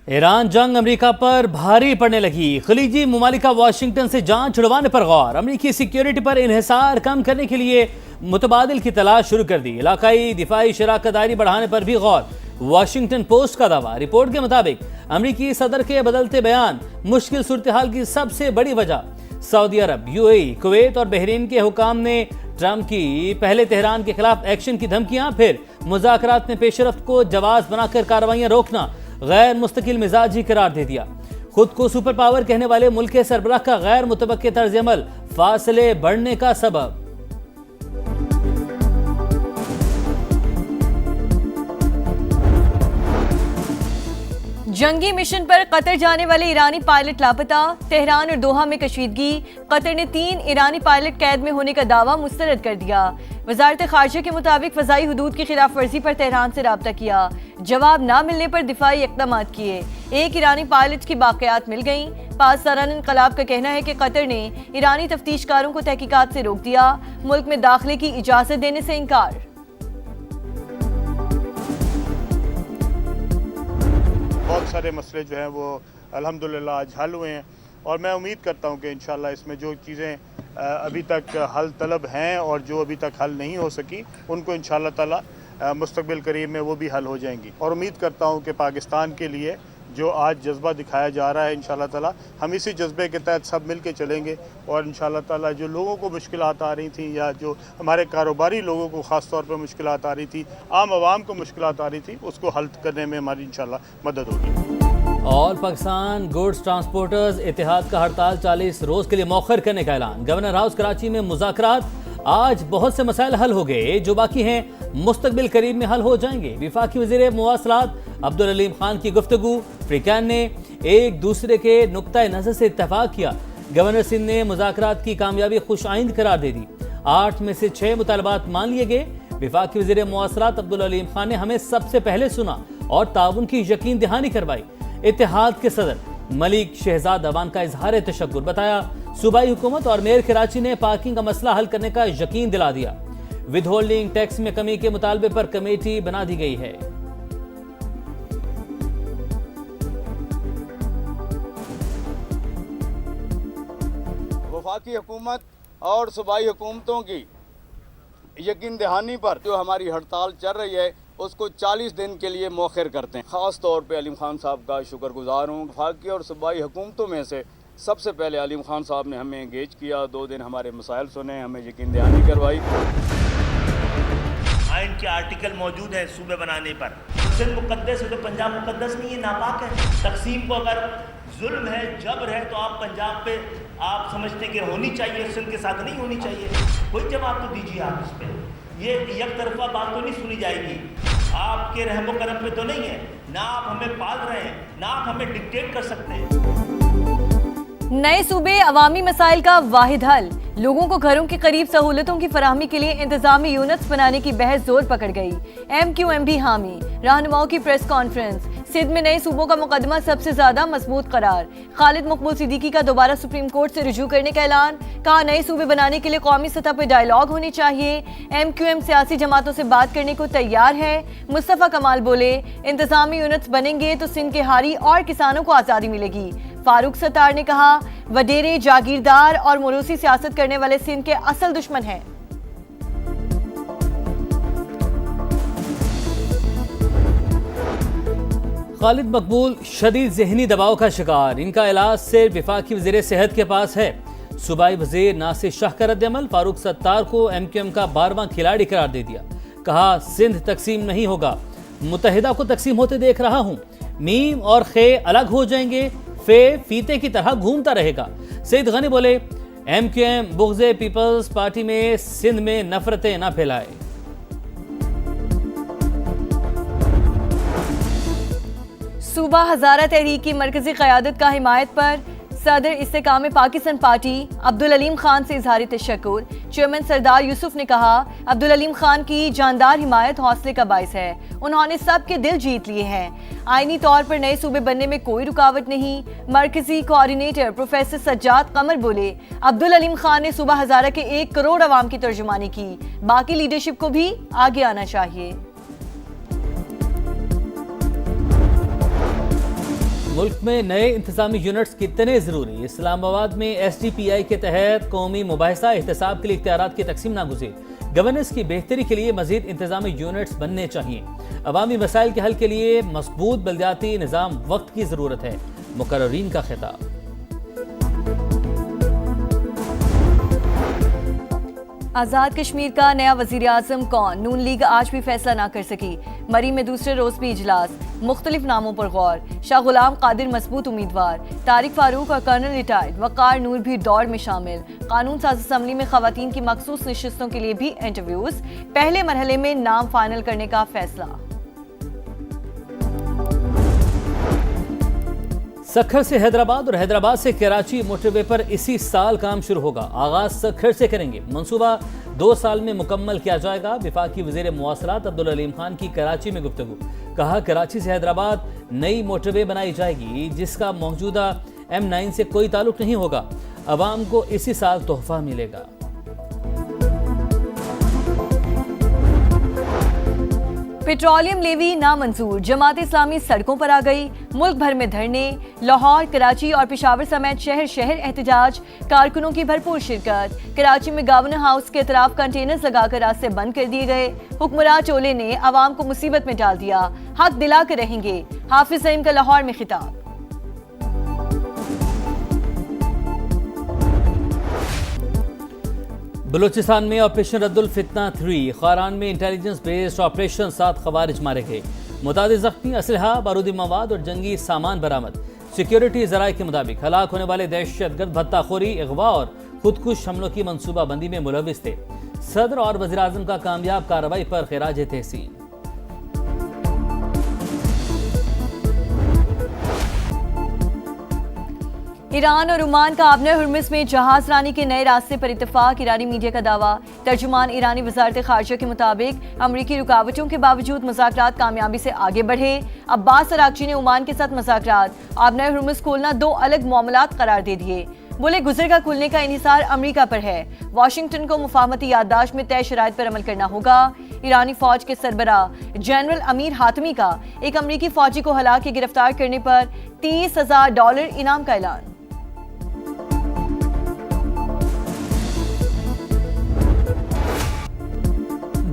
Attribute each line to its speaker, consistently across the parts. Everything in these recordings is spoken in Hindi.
Speaker 1: ईरान जंग अमेरिका पर भारी पड़ने लगी। खलीजी मुमालिका वाशिंगटन से जान छुड़वाने पर गौर। अमेरिकी सिक्योरिटी पर इन्हिसार कम करने के लिए मुतबादिल की तलाश शुरू कर दी। इलाकाई दिफाई शराकत दारी बढ़ाने पर भी गौर। वाशिंगटन पोस्ट का दावा। रिपोर्ट के मुताबिक अमेरिकी सदर के बदलते बयान मुश्किल सूरत हाल की सबसे बड़ी वजह। सऊदी अरब, यूएई, कुवैत और बहरीन के हुकाम ने ट्रंप की पहले तेहरान के खिलाफ एक्शन की धमकियां, फिर मुज़ाकरात में पेशरफ्त को जवाब बनाकर कार्रवाइयां रोकना गैर मुस्तकिल मिजाजी करार दे दिया। खुद को सुपर पावर कहने वाले मुल्क के सरबराह का गैर मुतवक्के तर्ज अमल फासले बढ़ने का सबब।
Speaker 2: जंगी मिशन पर कतर जाने वाले ईरानी पायलट लापता। तेहरान और दोहा में कशीदगी। कतर ने 3 ईरानी पायलट कैद में होने का दावा मुस्तरद कर दिया। वजारत खारजा के मुताबिक फ़ज़ाई हुदूद की खिलाफ वर्जी पर तेहरान से राब्ता किया। जवाब ना मिलने पर दिफाई इक़दाम किए। 1 ईरानी पायलट की बाक़ियात मिल गईं। पासदारान इनकलाब का कहना है कि कतर ने ईरानी तफ्तीशकारों को तहकीकात से रोक दिया। मुल्क में दाखिले की इजाज़त देने से इनकार।
Speaker 3: बहुत सारे मसले जो हैं वो अल्हम्दुलिल्लाह आज हल हुए हैं और मैं उम्मीद करता हूं कि इंशाल्लाह इसमें जो चीज़ें अभी तक हल तलब हैं और जो अभी तक हल नहीं हो सकी उनको इंशाल्लाह ताला मुस्तक़बिल करीब में वो भी हल हो जाएंगी। और उम्मीद करता हूं कि पाकिस्तान के लिए जो आज जज्बा दिखाया जा रहा है इंशाल्लाह ताला हम इसी जज्बे के तहत सब मिल के चलेंगे और इंशाल्लाह ताला जो लोगों को मुश्किलात आ रही थी या जो हमारे कारोबारी लोगों को ख़ास तौर पर मुश्किलात आ रही थी, आम आवाम को मुश्किलात आ रही थी, उसको हल करने में हमारी इंशाल्लाह मदद होगी।
Speaker 1: और पाकिस्तान गुड्स ट्रांसपोर्टर्स इत्तेहाद का हड़ताल 40 रोज के लिए मौखर करने का ऐलान। गवर्नर हाउस कराची में मुज़ाकरात। आज बहुत से मसाइल हल हो गए, जो बाकी हैं मुस्तकबिल करीब में हल हो जाएंगे। वफाकी वज़ीर मुवासलात अब्दुल अलीम खान की गुफ्तगू। फ्रीकैन ने एक दूसरे के नुक्ता नज़र से इत्तफाक किया। गवर्नर सिंध ने मुज़ाकरात की कामयाबी खुश आइंद करार दे दी। 8 में से 6 मुतालबात मान लिए गए। वफाकी वज़ीर मुवासलात अब्दुल अलीम खान ने हमें सबसे पहले सुना और ताउन की यकीन दहानी करवाई। इत्तेहाद के सदर मलिक शहजाद अवान का इजहार तशक्कुर। बताया सूबाई हुकूमत और मेयर कराची ने पार्किंग का मसला हल करने का यकीन दिला दिया। विद होल्डिंग टैक्स में कमी के मुतालबे पर कमेटी बना दी गई है।
Speaker 4: वफाकी हुकूमत और सूबाई हुकूमतों की यकीन दहानी पर जो हमारी हड़ताल चल रही है उसको 40 दिन के लिए मौखर करते हैं। ख़ास तौर पे अलीम खान साहब का शुक्रगुजार हूँ। वफाकी और सूबाई हुकूमतों में से सबसे पहले अलीम खान साहब ने हमें एंगेज किया, 2 दिन हमारे मसाइल सुने, हमें यकीन दहानी करवाई।
Speaker 5: आइन के आर्टिकल मौजूद हैं सूबे बनाने पर। सिंध मुकद्दस है तो पंजाब मुकद्दस नहीं है, नापाक है। तकसीम को अगर जुल्म है, जबर है तो आप पंजाब पे आप समझते कि होनी चाहिए, सिंध के साथ नहीं होनी चाहिए। कोई जवाब तो दीजिए आप इस पर। ये एक तरफा बात तो नहीं सुनी जाएगी। आपके रहमो करम पे तो नहीं है ना, आप हमें पाल रहे हैं ना आप हमें डिक्टेट कर सकते हैं।
Speaker 2: नए सूबे अवामी मसाइल का वाहिद हल। लोगों को घरों के करीब सहूलतों की फराहमी के लिए इंतजामी यूनिट्स बनाने की बहस जोर पकड़ गई। MQM भी हामी। रहनुमाओं की प्रेस कॉन्फ्रेंस। सिंध में नए सूबों का मुकदमा सबसे ज्यादा मजबूत करार। खालिद मकबूल सिद्दीकी का दोबारा सुप्रीम कोर्ट से रुजू करने का ऐलान। कहा नए सूबे बनाने के लिए कौमी सतह पर डायलॉग होनी चाहिए। MQM सियासी जमातों से बात करने को तैयार है। मुस्तफा कमाल बोले इंतजामी यूनिट्स बनेंगे तो सिंध के हारी और किसानों को आज़ादी मिलेगी। फारूक सत्तार ने कहा वडेरे, जागीरदार और मुरूसी सियासत करने वाले सिंध के असल दुश्मन हैं।
Speaker 1: खालिद मकबूल शदीद ज़हनी दबाव का शिकार। इनका इलाज सिर्फ वफाकी वज़ीर सेहत के पास है। सूबाई वज़ीर नासिर शाह का रद्द-ए-अमल। फारूक सत्तार को MQM का 12वां खिलाड़ी करार दे दिया। कहा सिंध तकसीम नहीं होगा, मुत्तहिदा को तकसीम होते देख रहा हूँ। मीम और खे अलग हो जाएंगे, फे फीते की तरह घूमता रहेगा। सईद गनी बोले MQM बुग़्ज़े पीपल्स पार्टी में सिंध में नफरतें न फैलाए।
Speaker 2: सूबा हज़ारा तहरीक की मरकजी क़यादत का हिमायत पर सदर इस्तेकाम पाकिस्तान पार्टी अब्दुल अलीम खान से इजहार तशक्कुर। चेयरमैन सरदार यूसुफ ने कहा अब्दुल अलीम खान की जानदार हिमायत हौसले का बाइस है। उन्होंने सबके दिल जीत लिए हैं। आईनी तौर पर नए सूबे बनने में कोई रुकावट नहीं। मरकजी कोऑर्डिनेटर प्रोफेसर सज्जाद कमर बोले अब्दुल अलीम खान ने सूबा हज़ारा के 1 करोड़ अवाम की तर्जुमानी की। बाकी लीडरशिप को भी आगे आना चाहिए।
Speaker 1: मुल्क में नए इंतजामी यूनिट्स कितने जरूरी? इस्लामाबाद में SDPI के तहत कौमी मुबाहिसा एहतसाब के लिए इख्तियारात की तकसीम नागुज़ीर। गवर्नेंस की बेहतरी के लिए मजीद इंतजामी यूनिट्स बनने चाहिए। अवामी मसाइल के हल के लिए मजबूत बल्दियाती निज़ाम वक्त की ज़रूरत है। मुकर्रीन का खिताब।
Speaker 2: आज़ाद कश्मीर का नया वज़ीर आज़म कौन? नून लीग आज भी फैसला ना कर सकी। मरी में दूसरे रोज भी इजलास, मुख्तलिफ नामों पर गौर। शाह गुलाम कादिर मजबूत उम्मीदवार, तारिक फारूक और कर्नल रिटायर्ड वक़ार नूर भी दौड़ में शामिल। कानून साज असम्बली में खवातीन की मखसूस नशिस्तों के लिए भी इंटरव्यूज। पहले मरहले में नाम फाइनल करने का फैसला।
Speaker 1: सखर से हैदराबाद और हैदराबाद से कराची मोटरवे पर इसी साल काम शुरू होगा। आगाज सखर से करेंगे। मंसूबा 2 साल में मुकम्मल किया जाएगा। वफाकी वज़ीर मुवासलात अब्दुल अलीम खान की कराची में गुफ्तगू। कहा, कराची से हैदराबाद नई मोटरवे बनाई जाएगी जिसका मौजूदा M9 से कोई ताल्लुक नहीं होगा। अवाम को इसी साल तोहफा मिलेगा।
Speaker 2: पेट्रोलियम लेवी नामंजूर, जमात इस्लामी सड़कों पर आ गई। मुल्क भर में धरने, लाहौर, कराची और पेशावर समेत शहर शहर एहतजाज, कारकुनों की भरपूर शिरकत। कराची में गवर्नर हाउस के अतराफ कंटेनर्स लगाकर रास्ते बंद कर दिए गए। हुक्मरान चोले ने आवाम को मुसीबत में डाल दिया, हक दिला कर रहेंगे। हाफिज सईम का लाहौर में खिताब।
Speaker 1: बलूचिस्तान में ऑपरेशन रद्दुल फितना 3, खारान में इंटेलिजेंस बेस्ड ऑपरेशन 7 खवारिज मारे गए। मुतादिद जख्मी, असलहा, बारूदी मवाद और जंगी सामान बरामद। सिक्योरिटी जराये के मुताबिक हलाक होने वाले दहशतगर्द भत्ताखोरी, अगवा और खुदकुश हमलों की मनसूबाबंदी में मुलविस थे। सदर और वज़ीर आज़म का कामयाब कार्रवाई पर खिराज तहसीन।
Speaker 2: ईरान और ओमान का आबने हुर्मुज़ में जहाज रानी के नए रास्ते पर इत्तेफाक। ईरानी मीडिया का दावा। तर्जुमान ईरानी वज़ारत ख़ारजा के मुताबिक अमरीकी रुकावटों के बावजूद मुज़ाकरात कामयाबी से आगे बढ़े। अब्बास अरागची ने ओमान के साथ मुज़ाकरात आबने हुर्मुज़ खोलना 2 अलग मामलात करार दे दिए। बोले, गुजर का खुलने का इन्हिसार अमरीका पर है। वाशिंगटन को मुफाहमती याददाश्त में तय शराइत पर अमल करना होगा। ईरानी फौज के सरबरा जनरल अमीर हातमी का एक अमरीकी फौजी को हला के गिरफ्तार करने पर $30,000 इनाम का ऐलान।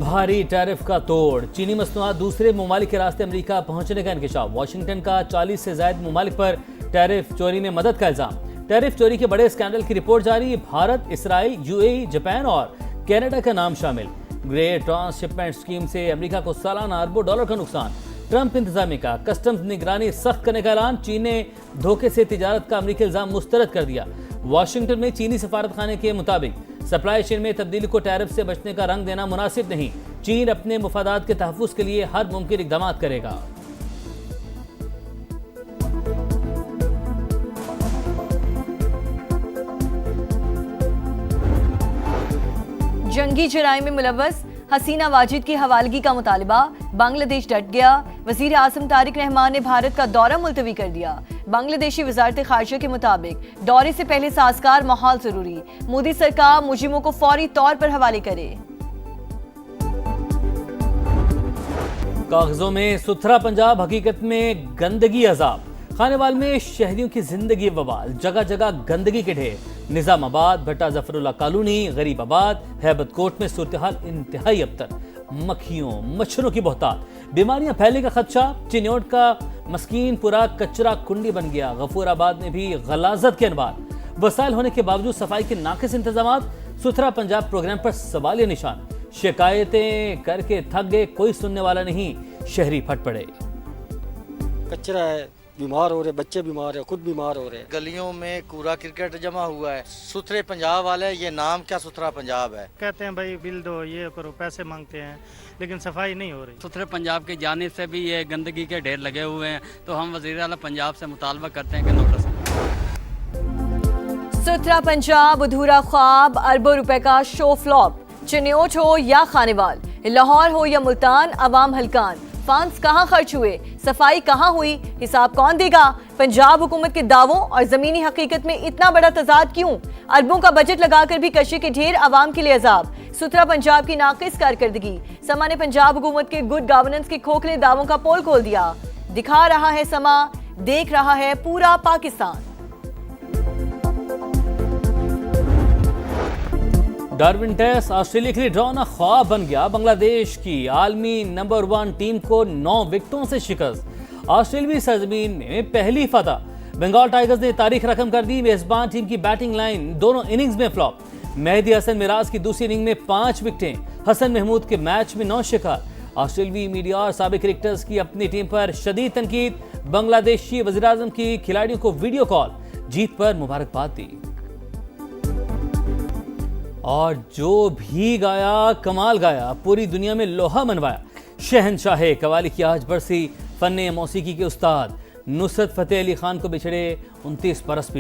Speaker 1: भारी टैरिफ का तोड़, चीनी मसनूआत दूसरे ममालिक के रास्ते अमेरिका पहुंचने का इंकशाफ। वाशिंगटन का 40 से ज्यादा ममालिक पर टैरिफ चोरी में मदद का इल्जाम। टैरिफ चोरी के बड़े स्कैंडल की रिपोर्ट जारी। भारत, इसराइल, UAE, जापान और कनाडा का नाम शामिल। ग्रेट ट्रांसशिपमेंट स्कीम से अमेरिका को सालाना अरबों डॉलर का नुकसान। ट्रंप इंतजामी का कस्टम्स निगरानी सख्त करने का ऐलान। चीन ने धोखे से तिजारत का अमेरिकी इल्जाम मुस्तरद कर दिया। वाशिंगटन में चीनी सफारत खाने के मुताबिक सप्लाई चेन में तब्दीली को टैरिफ से बचने का रंग देना मुनासिब नहीं। चीन अपने मुफादात के तहफ़्फ़ुज़ के लिए हर मुमकिन इक़दाम करेगा।
Speaker 2: जंगी जराइम में मुलव्वस हसीना वाजिद की हवालगी का मुतालिबा। बांग्लादेश डट गया। वज़ीर आज़म तारिक रहमान ने भारत का दौरा मुलतवी कर दिया। बांग्लादेशी वज़ारत ख़ारजा के मुताबिक दौरे से पहले साज़गार माहौल जरूरी। मोदी सरकार मुजरिमों को फौरी तौर पर हवाले करे।
Speaker 1: कागजों में सुथरा पंजाब, हकीकत में गंदगी अजाब। खानेवाल में शहरियों की जिंदगी वबाल, जगह जगह गंदगी के ढेर। निजामाबाद, भट्टा जफरुल्ला कॉलोनी, गरीबाबाद, हैबत कोट में सूरत-ए-हाल इंतहाई अबतर। मक्खियों, मच्छरों की बहुतात, बीमारियां फैलने का खदशा। चिन्योट का मस्कीनपुरा कचरा कुंडी बन गया। गफूराबाद में भी गलाजत के अनबार। वसाइल होने के बावजूद सफाई के नाकिस इंतजाम। सुथरा पंजाब प्रोग्राम पर सवालिया निशान। शिकायतें करके थक गए, कोई सुनने वाला नहीं। शहरी फट पड़े।
Speaker 6: कचरा है, बीमार हो रहे, बच्चे बीमार है, खुद बीमार हो रहे।
Speaker 7: गलियों में कूड़ा क्रिकेट जमा हुआ है। सुथरे पंजाब वाले, ये नाम क्या सुथरा पंजाब है?
Speaker 8: कहते हैं भाई बिल दो, ये करो, पैसे मांगते हैं, लेकिन सफाई नहीं हो रही।
Speaker 9: सुथरे पंजाब की जानिब से भी ये गंदगी के ढेर लगे हुए हैं, तो हम वज़ीर आला पंजाब से मुतालबा करते हैं कि नोटिस।
Speaker 2: सुथरा पंजाब अधूरा ख्वाब, अरबों रुपए का शो फ्लॉप। चिन्योट हो या खानेवाल, लाहौर हो या मुल्तान, अवाम हलकान। फंड्स कहाँ खर्च हुए, सफाई कहाँ हुई, हिसाब कौन देगा? पंजाब हुकूमत के दावों और जमीनी हकीकत में इतना बड़ा तजाद क्यों? अरबों का बजट लगाकर भी कशे के ढेर, अवाम के लिए अजाब। सुथरा पंजाब की नाकिस कारकर्दगी। समा ने पंजाब हुकूमत के गुड गवर्नेंस के खोखले दावों का पोल खोल दिया। दिखा रहा है समा देख रहा है पूरा पाकिस्तान।
Speaker 1: डार्विन टेस्ट ऑस्ट्रेलिया के लिए ड्रॉना ख्वाब बन गया। बांग्लादेश की आलमी नंबर 1 टीम को 9 विकेटों से शिकस्त। ऑस्ट्रेलियाई सरजमीन में पहली फतह। बंगाल टाइगर्स ने तारीख रकम कर दी। मेजबान टीम की बैटिंग लाइन दोनों इनिंग्स में फ्लॉप। मेहदी हसन मिराज की दूसरी इनिंग में 5 विकेटें। हसन महमूद के मैच में 9 शिकार। ऑस्ट्रेलियाई मीडिया और साबिक क्रिकेटर्स की अपनी टीम पर शदीद तनकीद। बांग्लादेशी वज़ीर-ए-आज़म की खिलाड़ियों को वीडियो कॉल, जीत पर मुबारकबाद दी। और जो भी गाया कमाल गाया, पूरी दुनिया में लोहा मनवाया। शहनशाह कवाली की आज बरसी। फन्ने मौसीकी के उस्ताद नुसरत फतेह अली खान को बिछड़े 29 बरस बीत